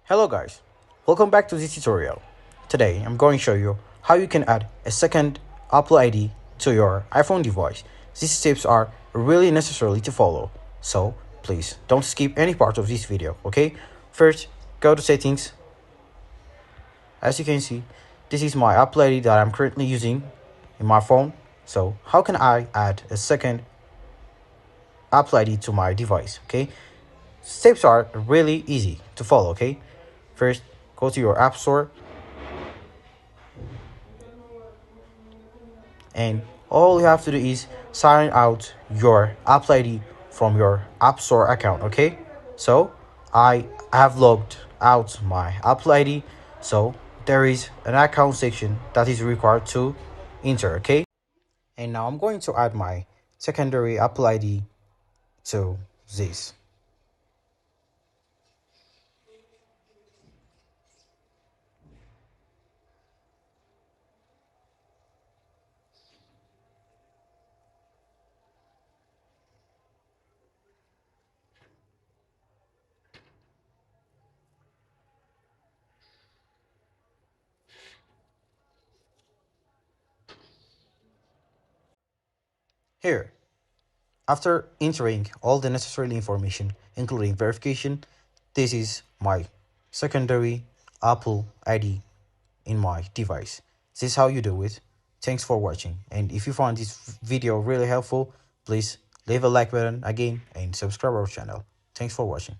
Hello guys, welcome back to this tutorial. Today I'm going to show you how you can add a second Apple ID to your iPhone device. These steps are really necessary to follow, so please don't skip any part of this video, okay? First, go to settings. As you can see, this is my Apple ID that I'm currently using in my phone. So how can I add a second Apple ID to my device, okay? Steps are really easy to follow, okay? First, go to your App Store and all you have to do is sign out your Apple ID from your App Store account, okay? So I have logged out my Apple ID, so there is an account section that is required to enter, okay? And now I'm going to add my secondary Apple ID to this. Here, after entering all the necessary information, including verification, this is my secondary Apple ID in my device. This is how you do it. Thanks for watching. And if you found this video really helpful, please leave a like button again and subscribe our channel. Thanks for watching.